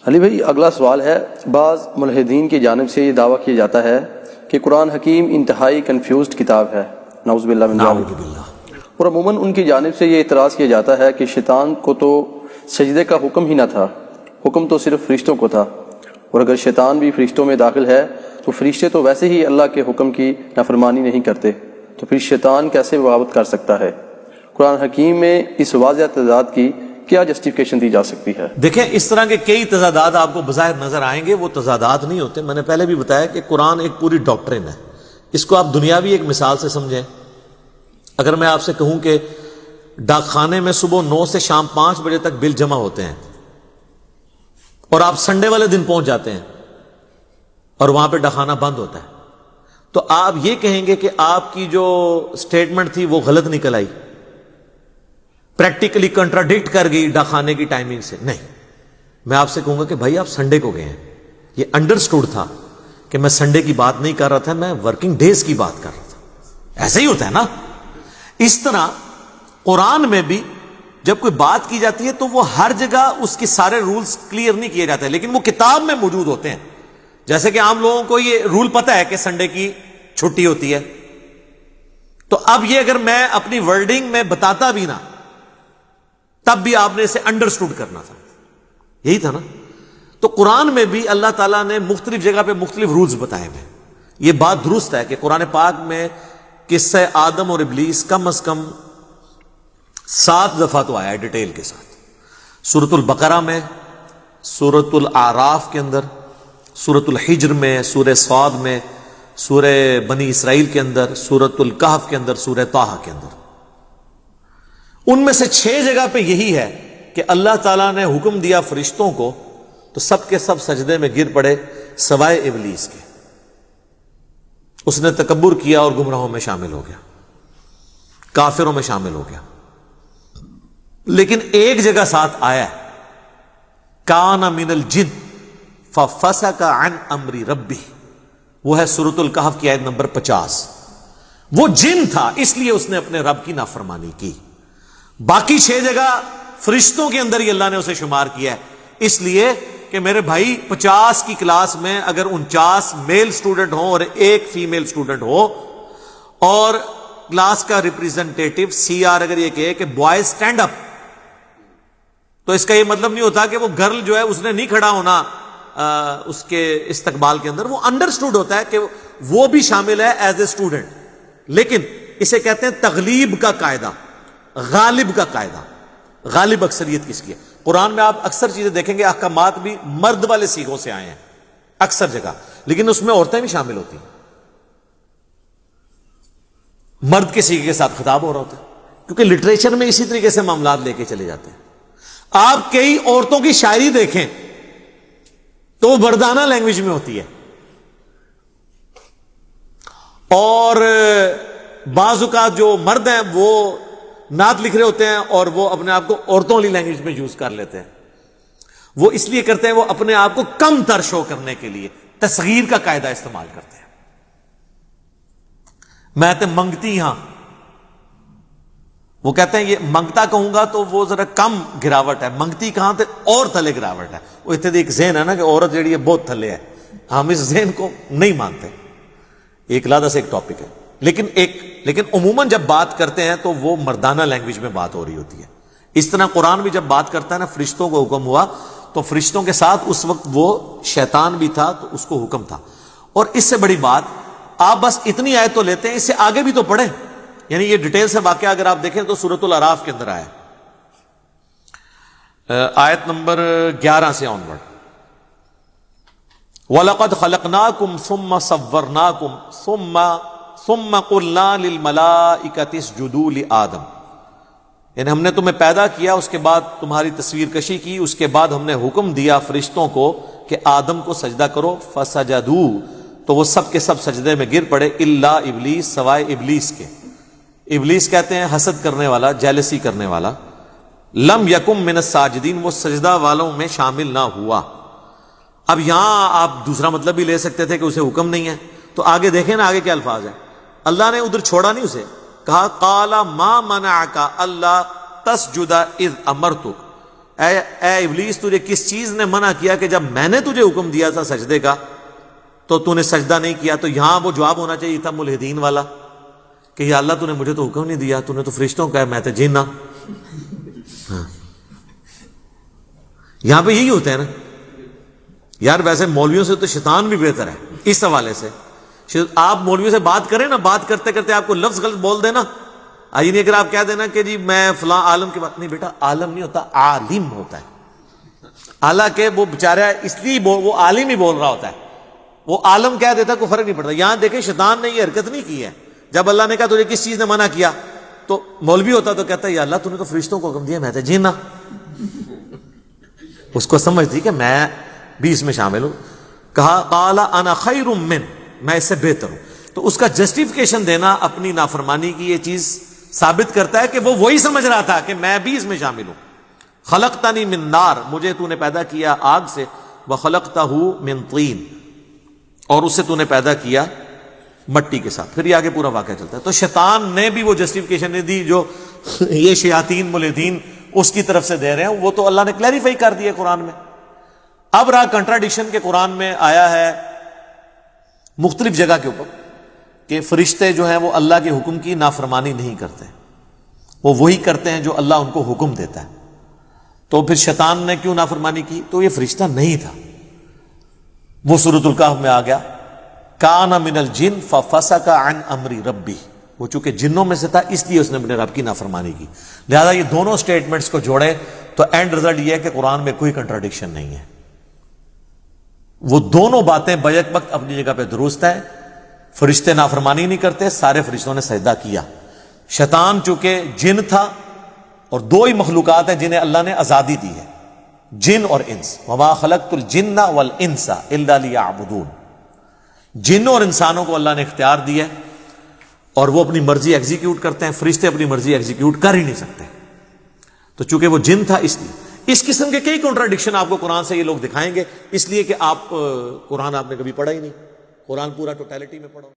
علی بھائی اگلا سوال ہے، بعض ملحدین کی جانب سے یہ دعویٰ کیا جاتا ہے کہ قرآن حکیم انتہائی کنفیوزڈ کتاب ہے، نعوذ باللہ من ذالک، اور عموماً ان کی جانب سے یہ اعتراض کیا جاتا ہے کہ شیطان کو تو سجدے کا حکم ہی نہ تھا، حکم تو صرف فرشتوں کو تھا، اور اگر شیطان بھی فرشتوں میں داخل ہے تو فرشتے تو ویسے ہی اللہ کے حکم کی نافرمانی نہیں کرتے، تو پھر شیطان کیسے بغاوت کر سکتا ہے؟ قرآن حکیم میں اس واضح تضاد کی کیا جسٹیفیکیشن دی جا سکتی ہے؟ دیکھیں، اس طرح کے کئی تضادات آپ کو بظاہر نظر آئیں گے، وہ تضادات نہیں ہوتے۔ میں نے پہلے بھی بتایا کہ قرآن ایک پوری ڈاکٹرن ہے، اس کو آپ دنیاوی ایک مثال سے سمجھیں۔ اگر میں آپ سے کہوں کہ ڈاک خانے میں صبح 9 سے شام 5 بجے تک بل جمع ہوتے ہیں، اور آپ سنڈے والے دن پہنچ جاتے ہیں اور وہاں پہ ڈاک خانہ بند ہوتا ہے، تو آپ یہ کہیں گے کہ آپ کی جو سٹیٹمنٹ تھی وہ غلط نکل آئی، پریکٹیکلی کنٹراڈکٹ کر گئی ڈاک خانے کی ٹائمنگ سے؟ نہیں، میں آپ سے کہوں گا کہ بھائی آپ سنڈے کو گئے ہیں، یہ انڈرسٹوڈ تھا کہ میں سنڈے کی بات نہیں کر رہا تھا، میں ورکنگ ڈیز کی بات کر رہا تھا۔ ایسا ہی ہوتا ہے نا۔ اس طرح قرآن میں بھی جب کوئی بات کی جاتی ہے تو وہ ہر جگہ اس کے سارے رولز کلیئر نہیں کیے جاتے، لیکن وہ کتاب میں موجود ہوتے ہیں۔ جیسے کہ عام لوگوں کو یہ رول پتہ ہے کہ سنڈے کی چھٹی ہوتی ہے، تو اب یہ اگر میں اپنی ورڈنگ میں بتاتا بھی نہ، تب بھی آپ نے اسے انڈرسٹوڈ کرنا تھا، یہی تھا نا۔ تو قرآن میں بھی اللہ تعالیٰ نے مختلف جگہ پہ مختلف رولز بتائے ہوئے۔ یہ بات درست ہے کہ قرآن پاک میں قصہ آدم اور ابلیس کم از کم 7 دفعہ تو آیا ہے ڈیٹیل کے ساتھ، سورۃ البقرہ میں، سورۃ الاعراف کے اندر، سورۃ الحجر میں، سورہ صاد میں، سورہ بنی اسرائیل کے اندر، سورۃ الکہف کے اندر، سورہ طٰہٰ کے اندر۔ ان میں سے 6 جگہ پہ یہی ہے کہ اللہ تعالیٰ نے حکم دیا فرشتوں کو تو سب کے سب سجدے میں گر پڑے سوائے ابلیس کے۔ اس نے تکبر کیا اور گمراہوں میں شامل ہو گیا، کافروں میں شامل ہو گیا۔ لیکن ایک جگہ ساتھ آیا ہے، کان من الجن ففسق عن امر ربہ، وہ ہے سورۃ الکہف کی آیت نمبر 50۔ وہ جن تھا اس لیے اس نے اپنے رب کی نافرمانی کی۔ باقی 6 جگہ فرشتوں کے اندر ہی اللہ نے اسے شمار کیا ہے، اس لیے کہ میرے بھائی 50 کی کلاس میں اگر 49 میل سٹوڈنٹ ہوں اور 1 فیمیل سٹوڈنٹ ہو، اور کلاس کا ریپریزنٹیٹو سی آر اگر یہ کہے کہ بوائز سٹینڈ اپ، تو اس کا یہ مطلب نہیں ہوتا کہ وہ گرل جو ہے اس نے نہیں کھڑا ہونا اس کے استقبال کے اندر، وہ انڈرسٹوڈ ہوتا ہے کہ وہ بھی شامل ہے ایز اے اسٹوڈنٹ۔ لیکن اسے کہتے ہیں تغلیب کا قاعدہ، غالب کا قاعدہ۔ غالب اکثریت کس کی ہے؟ قرآن میں آپ اکثر چیزیں دیکھیں گے، احکامات بھی مرد والے صیغوں سے آئے ہیں اکثر جگہ، لیکن اس میں عورتیں بھی شامل ہوتی ہیں، مرد کے صیغے کے ساتھ خطاب ہو رہا ہوتا ہے، کیونکہ لٹریچر میں اسی طریقے سے معاملات لے کے چلے جاتے ہیں۔ آپ کئی عورتوں کی شاعری دیکھیں تو وہ مردانہ لینگویج میں ہوتی ہے، اور بعض اوقات جو مرد ہیں وہ نعت لکھ رہے ہوتے ہیں اور وہ اپنے آپ کو عورتوں والی لینگویج میں یوز کر لیتے ہیں۔ وہ اس لیے کرتے ہیں، وہ اپنے آپ کو کم تر شو کرنے کے لیے تصغیر کا قاعدہ استعمال کرتے ہیں۔ میں تے منگتی ہاں، وہ کہتے ہیں یہ منگتا کہوں گا تو وہ ذرا کم گراوٹ ہے، منگتی کہاں تے اور تھلے گراوٹ ہے۔ وہ اتنے ایک ذہن ہے نا کہ عورت جڑی ہے بہت تھلے ہے، ہم اس ذہن کو نہیں مانتے، ایک علیحدہ سے ایک ٹاپک ہے۔ لیکن عموماً جب بات کرتے ہیں تو وہ مردانہ لینگویج میں بات ہو رہی ہوتی ہے۔ اس طرح قرآن بھی جب بات کرتا ہے نا، فرشتوں کو حکم ہوا تو فرشتوں کے ساتھ اس وقت وہ شیطان بھی تھا تو اس کو حکم تھا۔ اور اس سے بڑی بات آپ بس اتنی آیت تو لیتے ہیں، اس سے آگے بھی تو پڑھیں، یعنی یہ ڈیٹیل سے واقعہ اگر آپ دیکھیں تو سورۃ الاعراف کے اندر آیا آیت نمبر 11 سے آنورڈ، وَلَقَدْ خَلَقْنَاكُمْ ثُمَّ صَوَّرْنَاكُمْ ثُمَّ قُلْنَا لِلْمَلَائِكَةِ اسْجُدُوا لِآدَمَ، یعنی ہم نے تمہیں پیدا کیا، اس کے بعد تمہاری تصویر کشی کی، اس کے بعد ہم نے حکم دیا فرشتوں کو کہ آدم کو سجدہ کرو، فَسَجَدُوا، تو وہ سب کے سب سجدے میں گر پڑے، الا ابلیس، سوائے ابلیس کے۔ ابلیس کہتے ہیں حسد کرنے والا، جیلسی کرنے والا، لم یکم من الساجدین، وہ سجدہ والوں میں شامل نہ ہوا۔ اب یہاں آپ دوسرا مطلب بھی لے سکتے تھے کہ اسے حکم نہیں ہے، تو آگے دیکھیں نا آگے کیا الفاظ ہیں، اللہ نے ادھر چھوڑا نہیں اسے، کہا قال ما منعک الا تسجد اذ امرتک، اے ابلیس تجھے کس چیز نے منع کیا کہ جب میں نے تجھے حکم دیا تھا سجدے کا تو تو نے سجدہ نہیں کیا؟ تو یہاں وہ جواب ہونا چاہیے تھا ملحدین والا کہ یا اللہ تو نے مجھے تو حکم نہیں دیا، تو نے تو فرشتوں کا ہے، میں تو جنہ. ہاں یہاں پہ یہی ہوتا ہے نا یار. ویسے مولویوں سے تو شیطان بھی بہتر ہے اس حوالے سے. آپ مولویوں سے بات کریں نا، بات کرتے کرتے آپ کو لفظ غلط بول دینا، آئی نہیں اگر آپ کہہ دینا کہ جی میں فلاں عالم کی بات نہیں، بیٹا عالم نہیں ہوتا، عالم ہوتا ہے. حالانکہ وہ بیچارہ اس لیے وہ عالم ہی بول رہا ہوتا ہے، وہ عالم کہہ دیتا کوئی فرق نہیں پڑتا. یہاں دیکھیں شیطان نے یہ حرکت نہیں کی ہے. جب اللہ نے کہا تجھے کس چیز نے منع کیا تو مولوی ہوتا تو کہتا ہے یا اللہ تو نے تو فرشتوں کو حکم دیا، میں تو جینا. اس کو سمجھ تھی کہ میں بھی اس میں شامل ہوں. کہا قال انا خیر من، میں اس سے بہتر ہوں. تو اس کا جسٹیفیکیشن دینا اپنی نافرمانی کی یہ چیز ثابت کرتا ہے کہ وہ وہی سمجھ رہا تھا کہ میں بھی اس میں شامل ہوں. خلقتنی من نار، مجھے تو نے پیدا کیا آگ سے، وخلقتہ من طین، اور اس سے تو نے پیدا کیا مٹی کے ساتھ. پھر یہ آگے پورا واقعہ چلتا ہے. تو شیطان نے بھی وہ جسٹیفیکیشن نہیں دی جو یہ شیاطین ملحدین اس کی طرف سے دے رہے ہیں، وہ تو اللہ نے کلیریفائی کر دیا قرآن میں. اب رہا کنٹراڈکشن کے قرآن میں آیا ہے مختلف جگہ کے اوپر کہ فرشتے جو ہیں وہ اللہ کے حکم کی نافرمانی نہیں کرتے، وہ وہی کرتے ہیں جو اللہ ان کو حکم دیتا ہے. تو پھر شیطان نے کیوں نافرمانی کی؟ تو یہ فرشتہ نہیں تھا. وہ سورۃ الکہف میں آ گیا کان من الجن ففسق عن امر ربی، وہ چونکہ جنوں میں سے تھا اس لیے اس نے اپنے رب کی نافرمانی کی. لہذا یہ دونوں سٹیٹمنٹس کو جوڑے تو اینڈ رزلٹ یہ ہے کہ قرآن میں کوئی کنٹراڈکشن نہیں ہے. وہ دونوں باتیں بیک وقت اپنی جگہ پہ درست ہیں. فرشتے نافرمانی نہیں کرتے، سارے فرشتوں نے سجدہ کیا. شیطان چونکہ جن تھا، اور دو ہی مخلوقات ہیں جنہیں اللہ نے آزادی دی ہے، جن اور انس. وما خلقت الجن والانس الا لیعبدون. جنوں اور انسانوں کو اللہ نے اختیار دیا ہے اور وہ اپنی مرضی ایگزیکیوٹ کرتے ہیں. فرشتے اپنی مرضی ایگزیکیوٹ کر ہی نہیں سکتے. تو چونکہ وہ جن تھا اس لیے اس قسم کے کئی کنٹراڈکشن آپ کو قرآن سے یہ لوگ دکھائیں گے، اس لیے کہ آپ قرآن آپ نے کبھی پڑھا ہی نہیں. قرآن پورا ٹوٹیلٹی میں پڑھا.